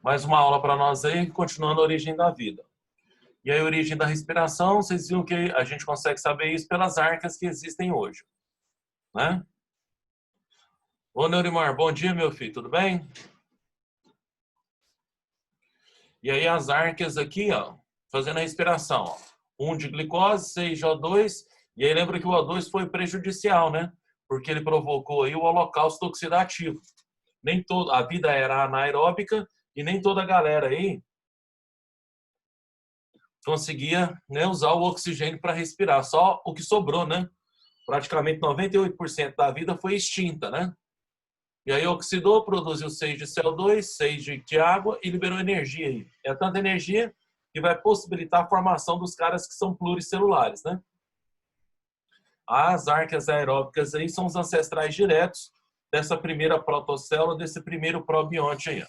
Mais uma aula para nós aí, continuando a origem da vida. E a origem da respiração, vocês viram que a gente consegue saber isso pelas arcas que existem hoje, né? Ô, Neurimar, bom dia, meu filho, tudo bem? E aí as arcas aqui, ó, fazendo a respiração, ó. 1 de glicose, 6 de O2, e aí lembra que o O2 foi prejudicial, né? Porque ele provocou aí o holocausto oxidativo. Nem toda a vida era anaeróbica e nem toda a galera aí conseguia, né, usar o oxigênio para respirar, só o que sobrou, né? Praticamente 98% da vida foi extinta, né? E aí oxidou, produziu 6 de CO2, 6 de água e liberou energia aí. É tanta energia que vai possibilitar a formação dos caras que são pluricelulares, né? As arcas aeróbicas aí são os ancestrais diretos dessa primeira protocélula, desse primeiro probionte aí, ó.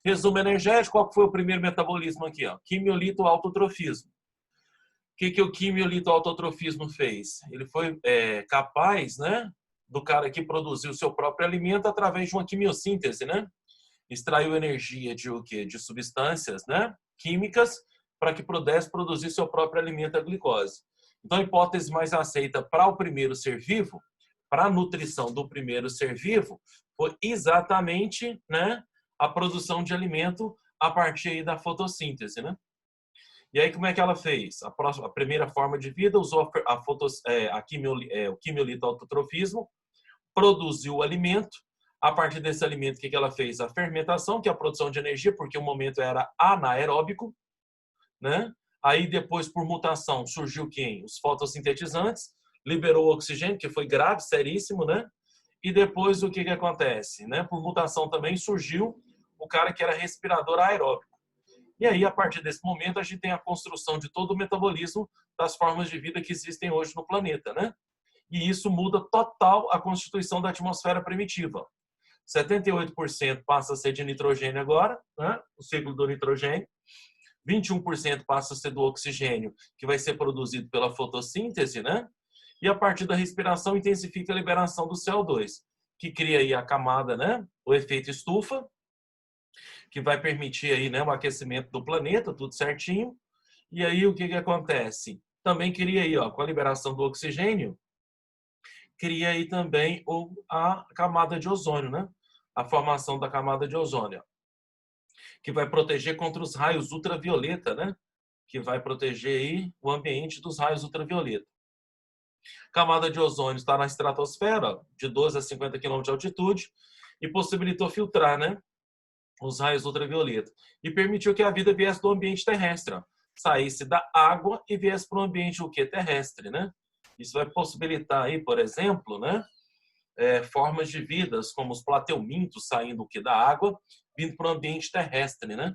Resumo energético, qual foi o primeiro metabolismo aqui? Ó? Quimiolito-autotrofismo. O que o quimiolito-autotrofismo fez? Ele foi capaz, né, do cara que produziu o seu próprio alimento através de uma quimiossíntese, né? Extraiu energia de o quê? De substâncias, né, químicas para que pudesse produzir seu próprio alimento, a glicose. Então, a hipótese mais aceita para o primeiro ser vivo, para a nutrição do primeiro ser vivo, foi exatamente, né, a produção de alimento a partir aí da fotossíntese, né? E aí, como é que ela fez? A primeira forma de vida usou o quimiolito-autotrofismo, produziu o alimento. A partir desse alimento, o que ela fez? A fermentação, que é a produção de energia, porque o momento era anaeróbico, né? Aí, depois, por mutação, surgiu quem? Os fotossintetizantes, liberou o oxigênio, que foi grave, seríssimo, né? E depois, o que acontece? Né? Por mutação também surgiu o cara que era respirador aeróbico. E aí, a partir desse momento, a gente tem a construção de todo o metabolismo das formas de vida que existem hoje no planeta, né? E isso muda total a constituição da atmosfera primitiva. 78% passa a ser de nitrogênio agora, né? O ciclo do nitrogênio. 21% passa a ser do oxigênio, que vai ser produzido pela fotossíntese, né? E a partir da respiração intensifica a liberação do CO2, que cria aí a camada, né? O efeito estufa, que vai permitir aí, né, o aquecimento do planeta, tudo certinho. E aí o que acontece? Também cria aí, ó, com a liberação do oxigênio, cria aí também a camada de ozônio, né? A formação da camada de ozônio, que vai proteger contra os raios ultravioleta, né? Que vai proteger aí o ambiente dos raios ultravioleta. Camada de ozônio está na estratosfera, de 12 a 50 km de altitude, e possibilitou filtrar, né, os raios ultravioleta. E permitiu que a vida viesse do ambiente terrestre, ó, saísse da água e viesse para o ambiente o quê? Terrestre, né? Isso vai possibilitar aí, por exemplo, né, formas de vidas como os plateumintos saindo o quê? Da água, vindo para o ambiente terrestre, né?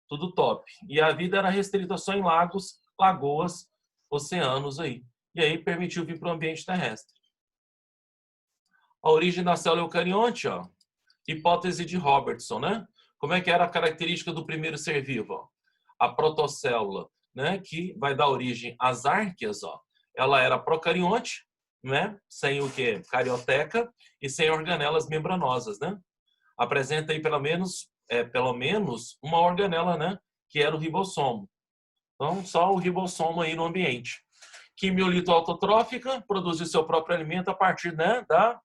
Tudo top. E a vida era restrita só em lagos, lagoas, oceanos aí. E aí permitiu vir para o ambiente terrestre. A origem da célula eucarionte, ó, hipótese de Robertson, né? Como é que era a característica do primeiro ser vivo? Ó? A protocélula, né, que vai dar origem às árqueas, ó. Ela era procarionte, né? Sem o quê? Carioteca e sem organelas membranosas, né? Apresenta aí pelo menos uma organela, né, que era o ribossomo. Então, só o ribossomo aí no ambiente. Quimiolito autotrófica, produziu seu próprio alimento a partir, né, da,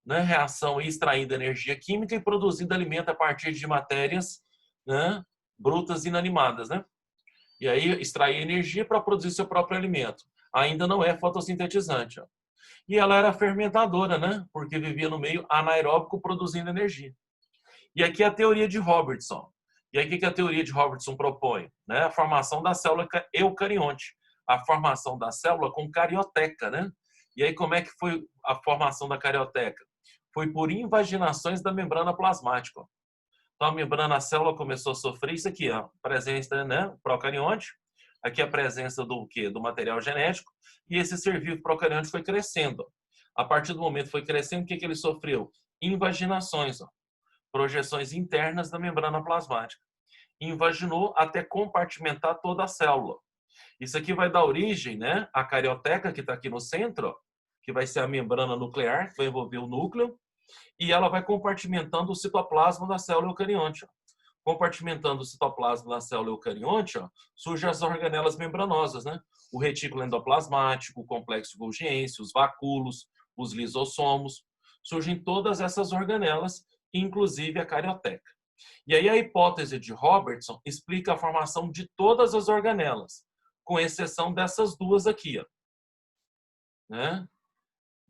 né, reação extraindo energia química e produzindo alimento a partir de matérias, né, brutas inanimadas, né? E aí extrair energia para produzir seu próprio alimento. Ainda não é fotossintetizante, ó. E ela era fermentadora, né? Porque vivia no meio anaeróbico produzindo energia. E aqui é a teoria de Robertson. E aí o que a teoria de Robertson propõe? Né? A formação da célula eucarionte. A formação da célula com carioteca, né? E aí como é que foi a formação da carioteca? Foi por invaginações da membrana plasmática. Então a membrana, a célula começou a sofrer isso aqui, ó, presença, né, procarionte. Aqui a presença do quê? Do material genético. E esse ser vivo procarionte foi crescendo. A partir do momento que foi crescendo, o que ele sofreu? Invaginações, ó, projeções internas da membrana plasmática. Invaginou até compartimentar toda a célula. Isso aqui vai dar origem, né, à carioteca, que está aqui no centro, ó, que vai ser a membrana nuclear, que vai envolver o núcleo, e ela vai compartimentando o citoplasma da célula eucarionte. Compartimentando o citoplasma da célula eucarionte, ó, surgem as organelas membranosas, né? O retículo endoplasmático, o complexo golgiense, os vacúolos, os lisossomos. Surgem todas essas organelas, inclusive a carioteca. E aí a hipótese de Robertson explica a formação de todas as organelas, com exceção dessas duas aqui, ó. Né?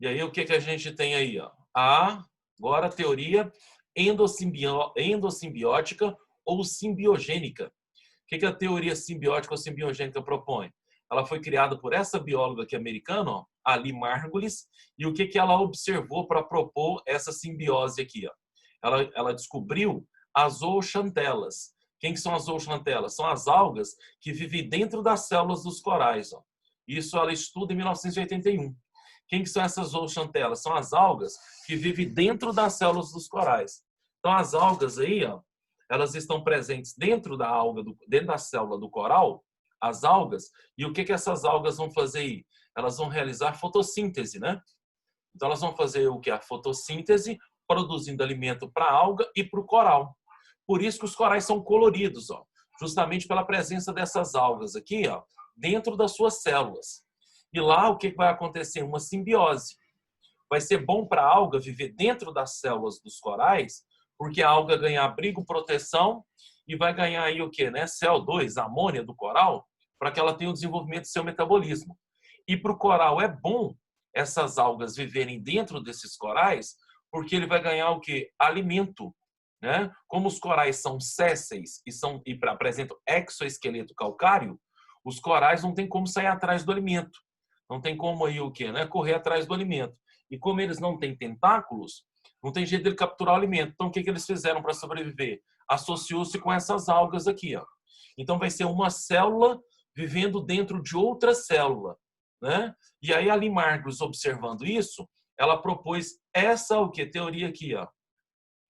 E aí o que a gente tem aí? Ó? Agora a teoria endossimbiótica ou simbiogênica. O que a teoria simbiótica ou simbiogênica propõe? Ela foi criada por essa bióloga aqui americana, ó, a Lee Margulis, e o que ela observou para propor essa simbiose aqui? Ó? Ela descobriu as zooxantelas. Quem que são as zooxantelas? São as algas que vivem dentro das células dos corais. Ó. Isso ela estuda em 1981. Quem que são essas zooxantelas? São as algas que vivem dentro das células dos corais. Então, as algas aí, ó, elas estão presentes dentro da alga, dentro da célula do coral, as algas, e o que essas algas vão fazer aí? Elas vão realizar fotossíntese, né? Então, elas vão fazer o que? A fotossíntese, produzindo alimento para a alga e para o coral. Por isso que os corais são coloridos, ó, justamente pela presença dessas algas aqui, ó, dentro das suas células. E lá o que vai acontecer? Uma simbiose. Vai ser bom para a alga viver dentro das células dos corais, porque a alga ganha abrigo, proteção e vai ganhar aí o quê? Né? CO2, amônia do coral, para que ela tenha o desenvolvimento do seu metabolismo. E para o coral é bom essas algas viverem dentro desses corais, porque ele vai ganhar o quê? Alimento. Né? Como os corais são sésseis e apresentam exoesqueleto calcário, os corais não tem como sair atrás do alimento. Não tem como aí o quê? Né? Correr atrás do alimento. E como eles não têm tentáculos, não tem jeito de ele capturar o alimento. Então, o que eles fizeram para sobreviver? Associou-se com essas algas aqui. Ó. Então, vai ser uma célula vivendo dentro de outra célula. Né? E aí, a Lee Margulis, observando isso, ela propôs essa o quê? Teoria aqui. Ó.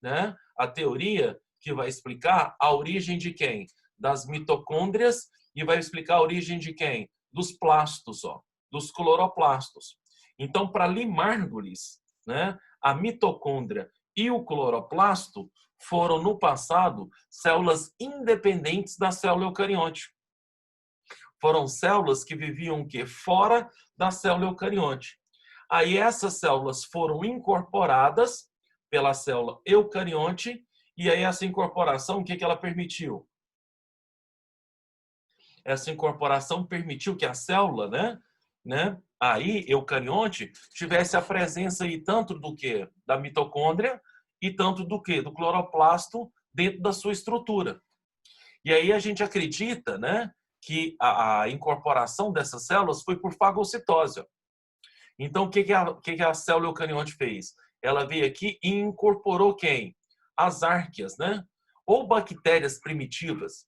Né? A teoria que vai explicar a origem de quem? Das mitocôndrias e vai explicar a origem de quem? Dos plastos, ó, dos cloroplastos. Então, para Lee Margulis, né, a mitocôndria e o cloroplasto foram, no passado, células independentes da célula eucarionte. Foram células que viviam o quê? Fora da célula eucarionte. Aí essas células foram incorporadas pela célula eucarionte, e aí essa incorporação, o que ela permitiu? Essa incorporação permitiu que a célula, aí, eucarionte, tivesse a presença aí tanto do que? Da mitocôndria e tanto do que? Do cloroplasto dentro da sua estrutura. E aí a gente acredita, né, que a incorporação dessas células foi por fagocitose. Então, o que a célula eucarionte fez? Ela veio aqui e incorporou quem? As árqueas, né? Ou bactérias primitivas.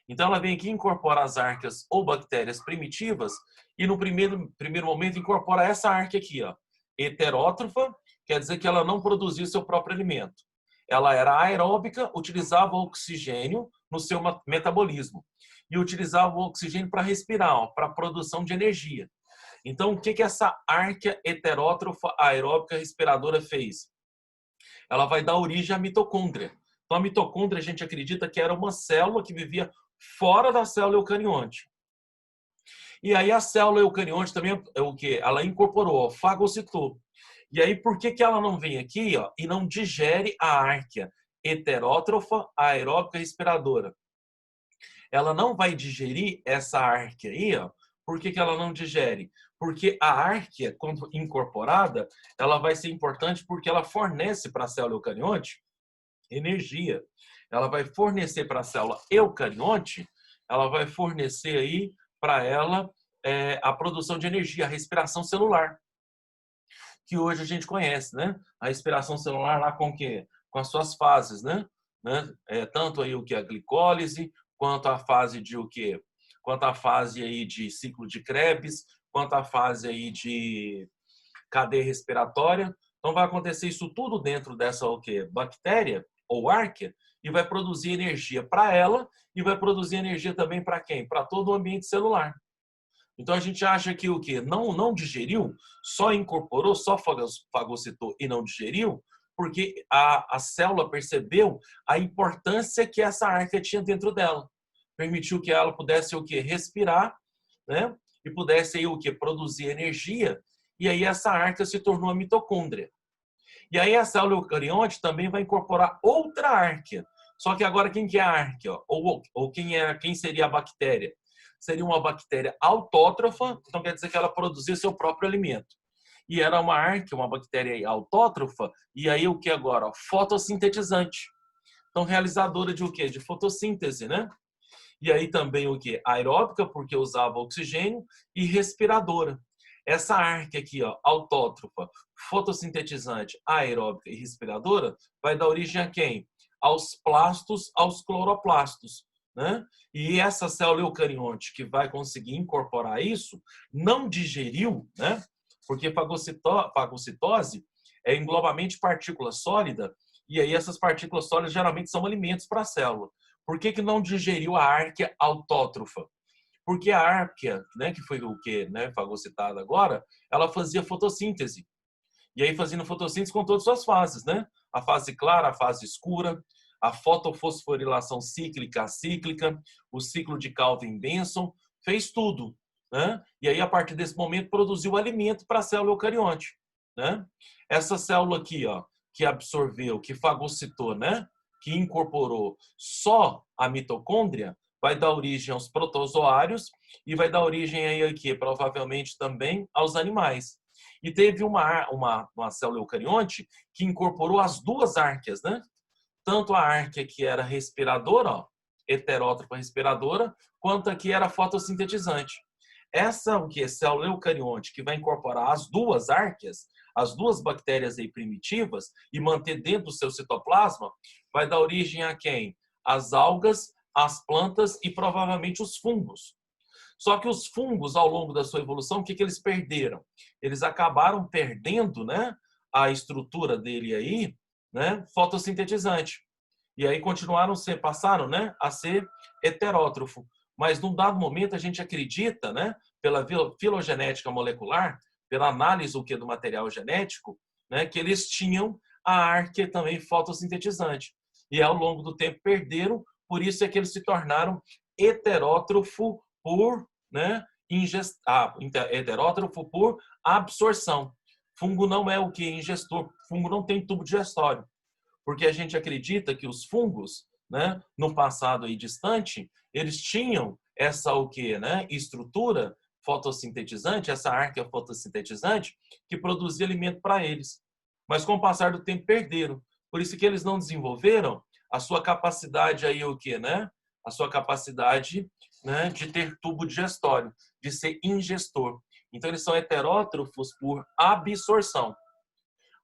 Então, ela vem aqui e incorpora as árqueas ou bactérias primitivas e, no primeiro momento, incorpora essa árquea aqui, ó, heterótrofa, quer dizer que ela não produzia o seu próprio alimento. Ela era aeróbica, utilizava o oxigênio no seu metabolismo e utilizava o oxigênio para respirar, para a produção de energia. Então, o que essa árquea heterótrofa aeróbica respiradora fez? Ela vai dar origem à mitocôndria. Então, a mitocôndria, a gente acredita que era uma célula que vivia fora da célula eucarionte. E aí, a célula eucarionte também é o quê? Ela incorporou, fagocitou. E aí, por que ela não vem aqui e não digere a árquea heterótrofa aeróbica respiradora? Ela não vai digerir essa árquea aí, por que ela não digere? Porque a árquea, quando incorporada, ela vai ser importante porque ela fornece para a célula eucarionte energia. Ela vai fornecer para a célula eucarionte, ela vai fornecer aí para ela a produção de energia, a respiração celular, que hoje a gente conhece, né? A respiração celular lá com o quê? Com as suas fases, né? Tanto aí o que? A glicólise, quanto a fase de o quê? Quanto a fase aí de ciclo de Krebs, quanto a fase aí de cadeia respiratória. Então vai acontecer isso tudo dentro dessa o quê? Bactéria ou árquea e vai produzir energia para ela e vai produzir energia também para quem? Para todo o ambiente celular. Então a gente acha que o quê? Não digeriu, só incorporou, só fagocitou e não digeriu, porque a célula percebeu a importância que essa arca tinha dentro dela. Permitiu que ela pudesse o quê? Respirar, né? E pudesse aí o quê? Produzir energia. E aí essa arca se tornou a mitocôndria. E aí a célula eucarionte também vai incorporar outra arquea. Só que agora quem que é a arquea? Ou quem seria a bactéria? Seria uma bactéria autótrofa, então quer dizer que ela produzia seu próprio alimento. E era uma arquea, uma bactéria autótrofa, e aí o que agora? Fotossintetizante. Então realizadora de o quê? De fotossíntese, né? E aí também o quê? Aeróbica, porque usava oxigênio, e respiradora. Essa arquea aqui, ó, autótrofa, fotossintetizante, aeróbica e respiradora, vai dar origem a quem? Aos plastos, aos cloroplastos. Né? E essa célula eucarionte que vai conseguir incorporar isso, não digeriu, né? Porque fagocitose é englobamento de partícula sólida, e aí essas partículas sólidas geralmente são alimentos para a célula. Por que não digeriu a arquea autótrofa? Porque a arquea, né, que foi o que, né, fagocitada agora, ela fazia fotossíntese. E aí fazendo fotossíntese com todas as suas fases, né? A fase clara, a fase escura, a fotofosforilação cíclica, acíclica, o ciclo de Calvin-Benson, fez tudo, né? E aí a partir desse momento produziu alimento para a célula eucarionte, né? Essa célula aqui, ó, que absorveu, que fagocitou, né? Que incorporou só a mitocôndria, vai dar origem aos protozoários e vai dar origem aí aqui, provavelmente também aos animais. E teve uma célula eucarionte que incorporou as duas árqueas, né? Tanto a arquea que era respiradora, ó, heterótrofa respiradora, quanto a que era fotossintetizante. Essa o que é célula eucarionte que vai incorporar as duas árqueas, as duas bactérias aí primitivas e manter dentro do seu citoplasma, vai dar origem a quem? As algas, as plantas e provavelmente os fungos. Só que os fungos, ao longo da sua evolução, o que eles perderam? Eles acabaram perdendo, né, a estrutura dele aí, né, fotossintetizante. E aí passaram, né, a ser heterótrofo. Mas num dado momento a gente acredita, né, pela filogenética molecular, pela análise do material genético, né, que eles tinham a arquea também fotossintetizante. E ao longo do tempo perderam, por isso é que eles se tornaram heterótrofo por, né, heterótrofo por absorção. Fungo não é o que? Ingestor. Fungo não tem tubo digestório. Porque a gente acredita que os fungos, né, no passado aí distante, eles tinham essa o quê, né, estrutura fotossintetizante, essa arquea fotossintetizante, que produzia alimento para eles. Mas com o passar do tempo perderam. Por isso que eles não desenvolveram a sua capacidade aí o quê, né? A sua capacidade, né, de ter tubo digestório, de ser ingestor. Então eles são heterótrofos por absorção.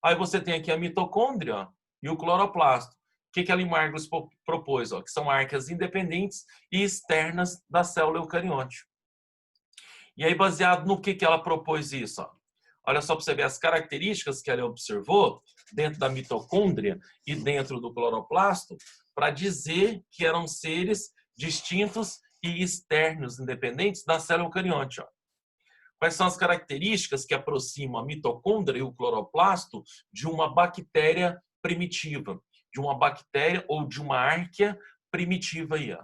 Aí você tem aqui a mitocôndria, ó, e o cloroplasto. O que a Limargos propôs? Ó, que são arqueas independentes e externas da célula eucarionte. E aí, baseado no que ela propôs isso? Ó? Olha só para você ver as características que ela observou dentro da mitocôndria e dentro do cloroplasto para dizer que eram seres distintos e externos, independentes da célula eucarionte. Ó. Quais são as características que aproximam a mitocôndria e o cloroplasto de uma bactéria primitiva, de uma bactéria ou de uma arquea primitiva aí, ó.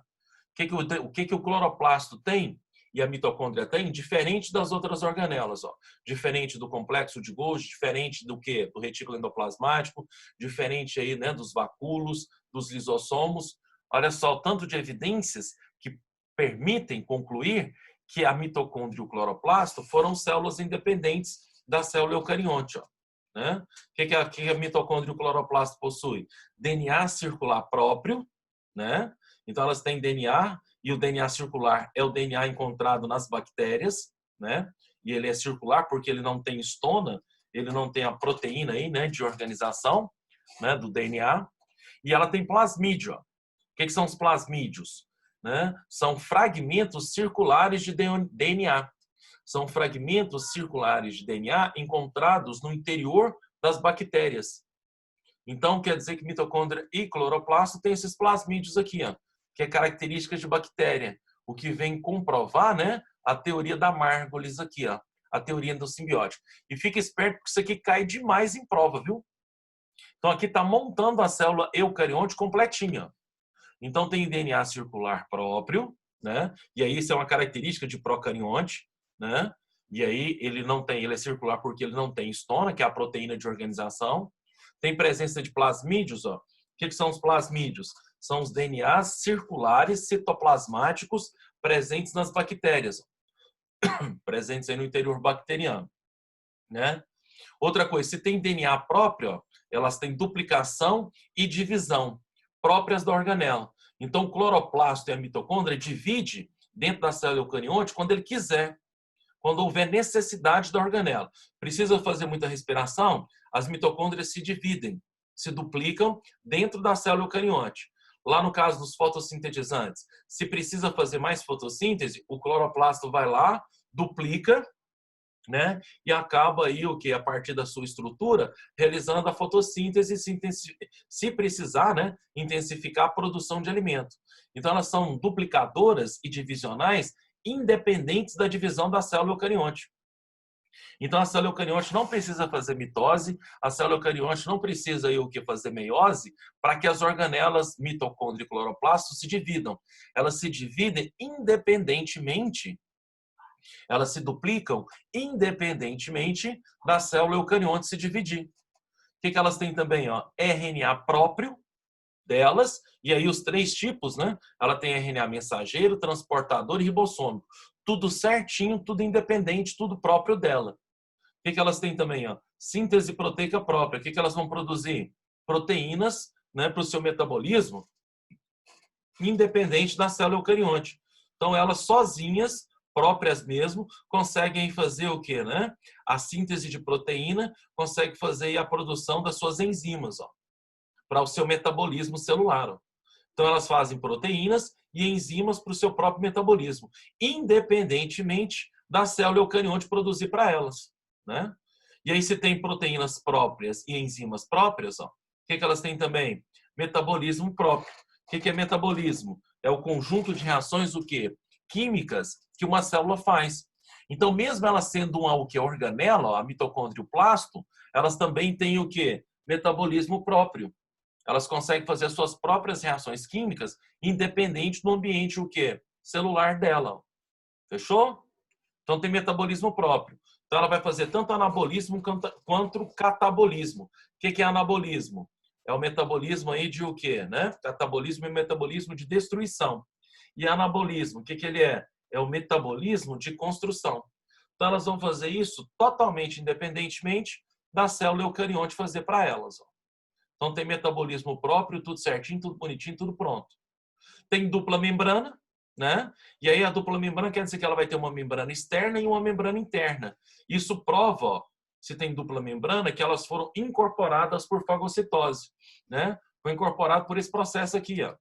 O que o cloroplasto tem e a mitocôndria tem, diferente das outras organelas, ó. Diferente do complexo de Golgi, diferente do que? Do retículo endoplasmático, diferente aí, né, dos vacúolos, dos lisossomos. Olha só o tanto de evidências que permitem concluir que a mitocôndria e o cloroplasto foram células independentes da célula eucarionte. Ó, né? O que a mitocôndria e o cloroplasto possuem? DNA circular próprio, né? Então elas têm DNA, e o DNA circular é o DNA encontrado nas bactérias, né? E ele é circular porque ele não tem histona, ele não tem a proteína aí, né, de organização, né, do DNA. E ela tem plasmídio. Ó. O que são os plasmídios? Né? São fragmentos circulares de DNA. São fragmentos circulares de DNA encontrados no interior das bactérias. Então, quer dizer que mitocôndria e cloroplasto têm esses plasmídios aqui, ó, que é característica de bactéria, o que vem comprovar, né, a teoria da Margulis aqui, ó, a teoria endossimbiótica. E fica esperto porque isso aqui cai demais em prova, viu? Então, aqui está montando a célula eucarionte completinha. Então, tem DNA circular próprio, né? E aí, isso é uma característica de procarionte, né? E aí, ele é circular porque ele não tem histona, que é a proteína de organização. Tem presença de plasmídios, ó. O que são os plasmídios? São os DNAs circulares citoplasmáticos presentes nas bactérias, presentes aí no interior bacteriano, né? Outra coisa, se tem DNA próprio, ó, elas têm duplicação e divisão próprias da organela. Então, o cloroplasto e a mitocôndria divide dentro da célula eucarionte quando ele quiser, quando houver necessidade da organela. Precisa fazer muita respiração, as mitocôndrias se dividem, se duplicam dentro da célula eucarionte. Lá no caso dos fotossintetizantes, se precisa fazer mais fotossíntese, o cloroplasto vai lá, duplica, né? E acaba aí o que a partir da sua estrutura realizando a fotossíntese, se precisar, né, intensificar a produção de alimento. Então elas são duplicadoras e divisionais independentes da divisão da célula eucarionte. Então a célula eucarionte não precisa fazer mitose, a célula eucarionte não precisa aí o que fazer meiose para que as organelas mitocôndria e cloroplasto se dividam. Elas se dividem independentemente, elas se duplicam independentemente da célula eucarionte se dividir. O que elas têm também? Ó? RNA próprio delas, e aí os 3 tipos, né? Ela tem RNA mensageiro, transportador e ribossômico. Tudo certinho, tudo independente, tudo próprio dela. O que elas têm também? Ó? Síntese proteica própria. O que elas vão produzir? Proteínas, né, para o seu metabolismo, independente da célula eucarionte. Então, elas sozinhas, próprias mesmo, conseguem fazer o quê, né? A síntese de proteína, consegue fazer a produção das suas enzimas, ó, para o seu metabolismo celular. Ó. Então, elas fazem proteínas e enzimas para o seu próprio metabolismo, independentemente da célula eucarionte produzir para elas, né? E aí, se tem proteínas próprias e enzimas próprias, ó, o que elas têm também? Metabolismo próprio. O que é metabolismo? É o conjunto de reações o quê? Químicas que uma célula faz. Então, mesmo ela sendo o que? Organela, a mitocôndria e o plasto, elas também têm o quê? Metabolismo próprio. Elas conseguem fazer as suas próprias reações químicas independente do ambiente o quê? Celular dela. Fechou? Então tem metabolismo próprio. Então ela vai fazer tanto anabolismo quanto catabolismo. O que é anabolismo? É o metabolismo aí de o quê, né? Catabolismo e metabolismo de destruição. E anabolismo, o que ele é? É o metabolismo de construção. Então elas vão fazer isso totalmente independentemente da célula eucarionte fazer para elas. Então tem metabolismo próprio, tudo certinho, tudo bonitinho, tudo pronto. Tem dupla membrana, né? E aí a dupla membrana quer dizer que ela vai ter uma membrana externa e uma membrana interna. Isso prova, ó, se tem dupla membrana, que elas foram incorporadas por fagocitose, né? Foi incorporado por esse processo aqui, ó.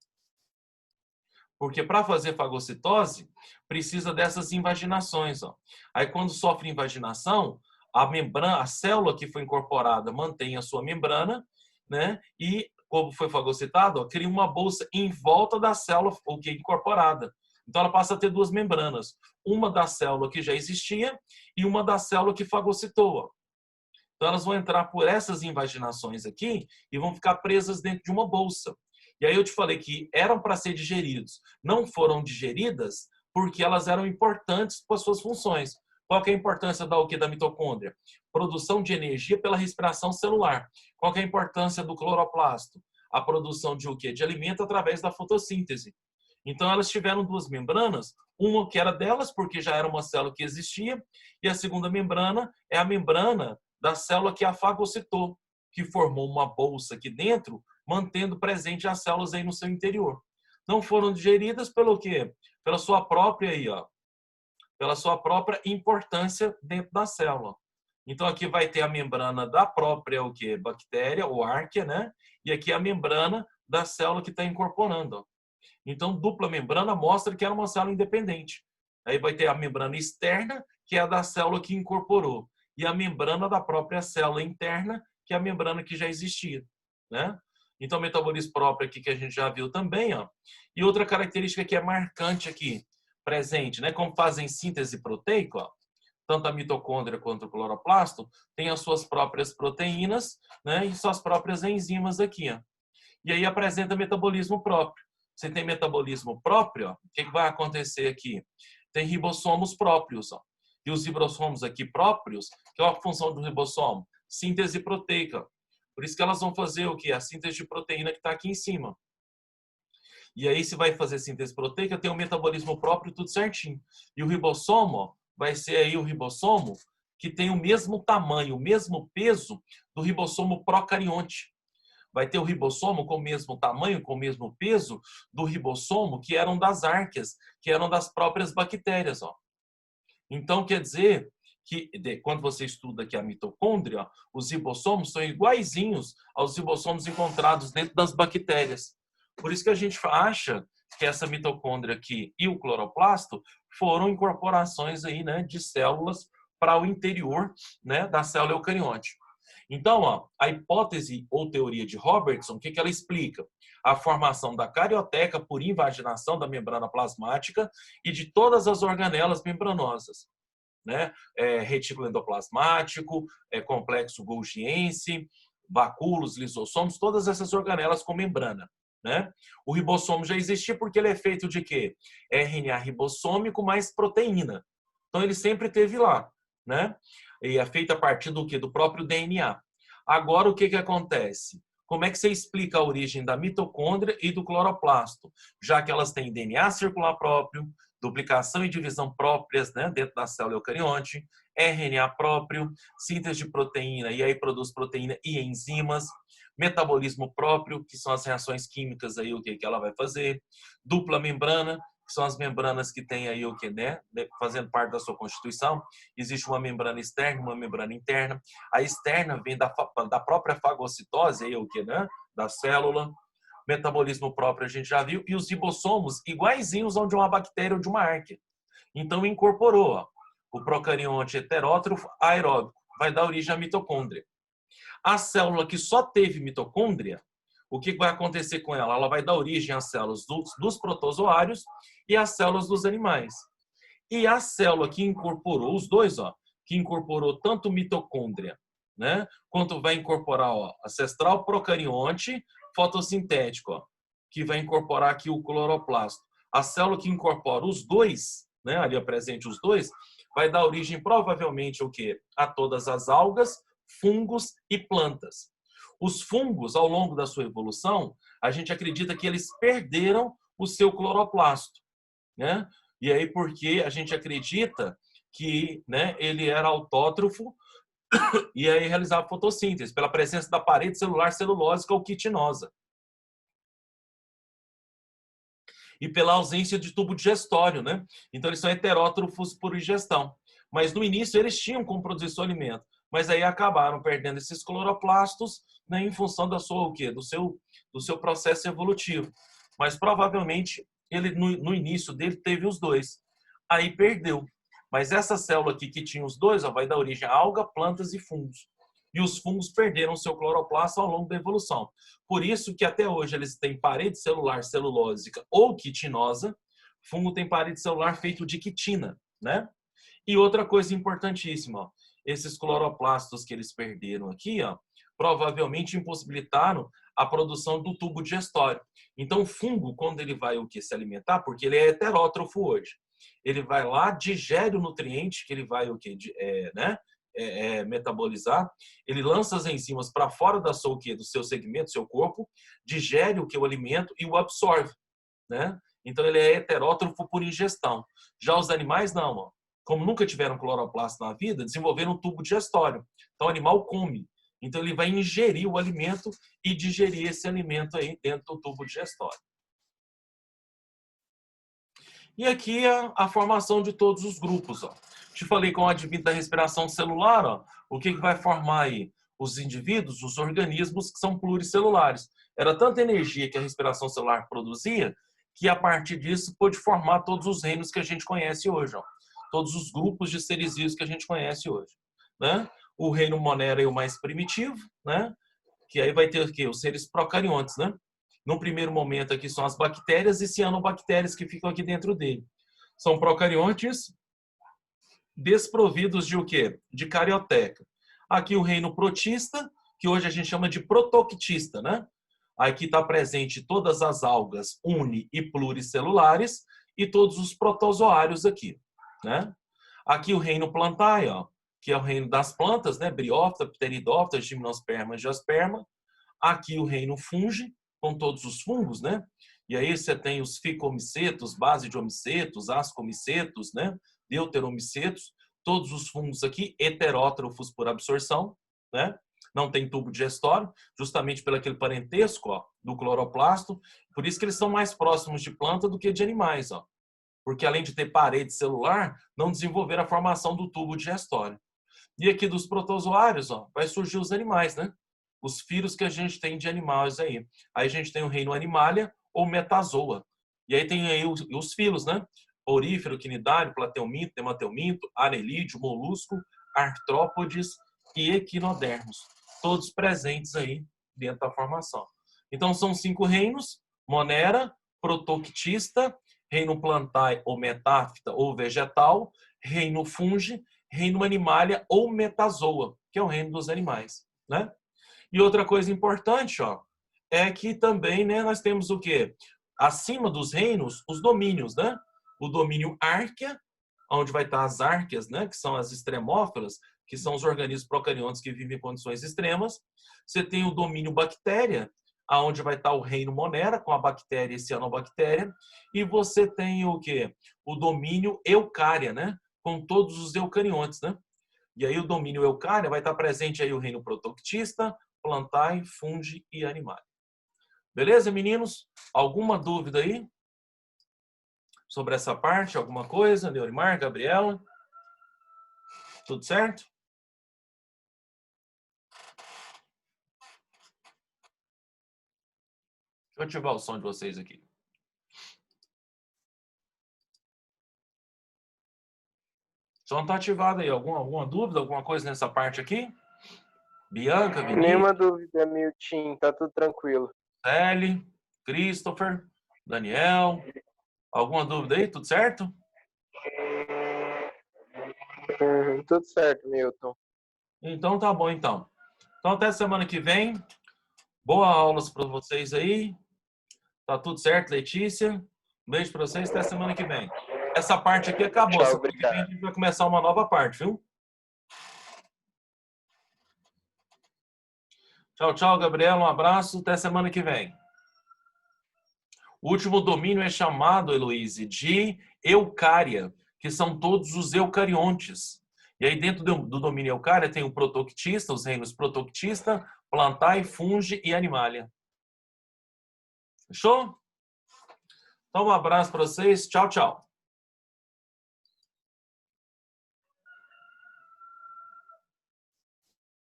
Porque para fazer fagocitose, precisa dessas invaginações, ó. Aí quando sofre invaginação, a membrana, a célula que foi incorporada mantém a sua membrana, né? E como foi fagocitado, ó, cria uma bolsa em volta da célula o que é incorporada. Então ela passa a ter 2 membranas, uma da célula que já existia e uma da célula que fagocitou. Ó. Então elas vão entrar por essas invaginações aqui e vão ficar presas dentro de uma bolsa. E aí eu te falei que eram para ser digeridos, não foram digeridas porque elas eram importantes para as suas funções. Qual que é a importância da o que da mitocôndria? Produção de energia pela respiração celular. Qual que é a importância do cloroplasto? A produção de o quê? De alimento através da fotossíntese. Então elas tiveram 2 membranas, uma que era delas porque já era uma célula que existia, e a segunda membrana é a membrana da célula que a fagocitou, que formou uma bolsa aqui dentro, mantendo presente as células aí no seu interior. Não foram digeridas pelo quê? Pela sua própria aí, ó, pela sua própria importância dentro da célula. Então aqui vai ter a membrana da própria o quê? Bactéria ou árquea, né? E aqui a membrana da célula que está incorporando. Ó. Então dupla membrana mostra que era uma célula independente. Aí vai ter a membrana externa, que é a da célula que incorporou, e a membrana da própria célula interna, que é a membrana que já existia, né? Então metabolismo próprio aqui que a gente já viu também, ó. E outra característica que é marcante aqui, presente, né? Como fazem síntese proteica, ó. tanto a mitocôndria quanto o cloroplasto, têm as suas próprias proteínas, né, e suas próprias enzimas aqui. Ó. E aí apresenta metabolismo próprio. Você tem metabolismo próprio, ó, o que vai acontecer aqui? Tem ribossomos próprios. Ó. E os ribossomos aqui próprios, que é a função do ribossomo? Síntese proteica. Por isso que elas vão fazer o quê? A síntese de proteína que está aqui em cima. E aí, se vai fazer síntese proteica, tem um metabolismo próprio, tudo certinho. E o ribossomo, ó, vai ser aí o ribossomo que tem o mesmo tamanho, o mesmo peso do ribossomo procarionte. Vai ter o ribossomo com o mesmo tamanho, com o mesmo peso do ribossomo que eram das árqueas, que eram das próprias bactérias. Ó. Então, quer dizer que quando você estuda aqui a mitocôndria, ó, os ribossomos são iguaizinhos aos ribossomos encontrados dentro das bactérias. Por isso que a gente acha que essa mitocôndria aqui e o cloroplasto foram incorporações aí, né, de células para o interior, né, da célula eucarionte. Então, ó, a hipótese ou teoria de Robertson, o que ela explica? A formação da carioteca por invaginação da membrana plasmática e de todas as organelas membranosas. Né? Retículo endoplasmático, complexo golgiense, vacúolos, lisossomos, todas essas organelas com membrana. Né? O ribossomo já existia porque ele é feito de quê? RNA ribossômico mais proteína. Então ele sempre esteve lá. Né? E é feito a partir do quê? Do próprio DNA. Agora o que acontece? Como é que você explica a origem da mitocôndria e do cloroplasto? Já que elas têm DNA circular próprio, duplicação e divisão próprias, né, dentro da célula eucarionte, RNA próprio, síntese de proteína, e aí produz proteína e enzimas, metabolismo próprio, que são as reações químicas aí, o que ela vai fazer, dupla membrana, que são as membranas que tem aí o que, né, fazendo parte da sua constituição. Existe uma membrana externa, uma membrana interna. A externa vem da própria fagocitose, aí o que, né, da célula. Metabolismo próprio a gente já viu, e os ribossomos iguaizinhos ao de uma bactéria ou de uma árquea. Então incorporou ó, o procarionte heterótrofo aeróbico, vai dar origem à mitocôndria. A célula que só teve mitocôndria, o que vai acontecer com ela? Ela vai dar origem às células dos protozoários e às células dos animais. E a célula que incorporou, os dois, ó, que incorporou tanto mitocôndria, né, quanto vai incorporar ó, ancestral procarionte fotossintético, ó, que vai incorporar aqui o cloroplasto. A célula que incorpora os dois, né, ali presente os dois, vai dar origem provavelmente o quê? A todas as algas, fungos e plantas. Os fungos, ao longo da sua evolução, a gente acredita que eles perderam o seu cloroplasto, né? E aí porque a gente acredita que, né, ele era autótrofo e aí realizava fotossíntese pela presença da parede celular celulósica ou quitinosa. E pela ausência de tubo digestório, né? Então eles são heterótrofos por ingestão. Mas no início eles tinham como produzir seu alimento, mas aí acabaram perdendo esses cloroplastos, né, em função da sua o quê? Do seu processo evolutivo. Mas provavelmente ele no início dele teve os dois. Aí perdeu. Mas essa célula aqui que tinha os dois, ó, vai dar origem a alga, plantas e fungos. E os fungos perderam seu cloroplasto ao longo da evolução. Por isso que até hoje eles têm parede celular celulósica ou quitinosa. Fungo tem parede celular feito de quitina, né? E outra coisa importantíssima, ó, esses cloroplastos que eles perderam aqui, ó, provavelmente impossibilitaram a produção do tubo digestório. Então o fungo, quando ele vai o que se alimentar, porque ele é heterótrofo hoje, ele vai lá, digere o nutriente que ele vai o que né, metabolizar, ele lança as enzimas para fora da sua, do seu segmento, do seu corpo, digere o que o alimento e o absorve, né? Então ele é heterótrofo por ingestão. Já os animais não, ó. Como nunca tiveram cloroplasto na vida, desenvolveram um tubo digestório. Então o animal come. Então ele vai ingerir o alimento e digerir esse alimento aí dentro do tubo digestório. E aqui a formação de todos os grupos. Ó. Te falei com o advento da respiração celular, ó, o que vai formar aí? Os indivíduos, os organismos que são pluricelulares. Era tanta energia que a respiração celular produzia que a partir disso pôde formar todos os reinos que a gente conhece hoje. Ó. Todos os grupos de seres vivos que a gente conhece hoje. Né? O reino Monera é o mais primitivo, né? Que aí vai ter o quê? Os seres procariontes, né? No primeiro momento aqui são as bactérias e cianobactérias que ficam aqui dentro dele. São procariontes desprovidos de o quê? De carioteca. Aqui o reino protista, que hoje a gente chama de protoctista, né? Aqui está presente todas as algas uni- e pluricelulares e todos os protozoários aqui, né? Aqui o reino plantae, ó, que é o reino das plantas, né? Briófita, pteridófita, gimnosperma, angiosperma. Aqui o reino fungi, com todos os fungos, né? E aí você tem os ficomicetos, basidiomycetos, ascomicetos, né? Deuteromicetos, todos os fungos aqui, heterótrofos por absorção, né? Não tem tubo digestório, justamente pelo aquele parentesco, ó, do cloroplasto. Por isso que eles são mais próximos de planta do que de animais, ó. Porque além de ter parede celular, não desenvolveram a formação do tubo digestório. E aqui dos protozoários, ó, vai surgir os animais, né? Os filhos que a gente tem de animais aí. Aí a gente tem o reino animalia ou metazoa. E aí tem aí os filhos, né? Porífero, quinidário, plateuminto, nemateuminto, arelídeo, molusco, artrópodes e equinodermos. Todos presentes aí dentro da formação. Então são 5 reinos: monera, protoctista, reino plantae ou metáfita ou vegetal, reino fungi, reino animalia ou metazoa, que é o reino dos animais, né? E outra coisa importante, ó, é que também, né, nós temos o quê? Acima dos reinos, os domínios, né? O domínio árquea, onde vai estar as árqueas, né, que são as extremófilas, que são os organismos procariontes que vivem em condições extremas. Você tem o domínio bactéria, aonde vai estar o reino monera, com a bactéria e cianobactéria. E você tem o quê? O domínio eucária, né? Com todos os eucariontes, né? E aí o domínio eucária vai estar presente aí o reino protoctista, plantae, fungi e animal. Beleza, meninos? Alguma dúvida aí sobre essa parte? Alguma coisa? Leorimar, Gabriela? Tudo certo? Deixa eu ativar o som de vocês aqui. O som está ativado aí. Alguma dúvida, alguma coisa nessa parte aqui? Bianca, Vinícius? Nenhuma dúvida, Milton. Tá tudo tranquilo. Celi, Christopher, Daniel. Alguma dúvida aí? Tudo certo? Tudo certo, Milton. Então tá bom, então. Então até semana que vem. Boas aulas para vocês aí. Tá tudo certo, Letícia? Um beijo para vocês. Até semana que vem. Essa parte aqui acabou. Tchau, Semana que vem a obrigado. gente vai começar uma nova parte, viu? Tchau, tchau, Gabriela. Um abraço. Até semana que vem. O último domínio é chamado, Heloíse, de eucária, que são todos os eucariontes. E aí, dentro do domínio eucária, tem o protoctista, os reinos protoctista, plantae, fungi e animalia. Fechou? Então, um abraço para vocês. Tchau, tchau.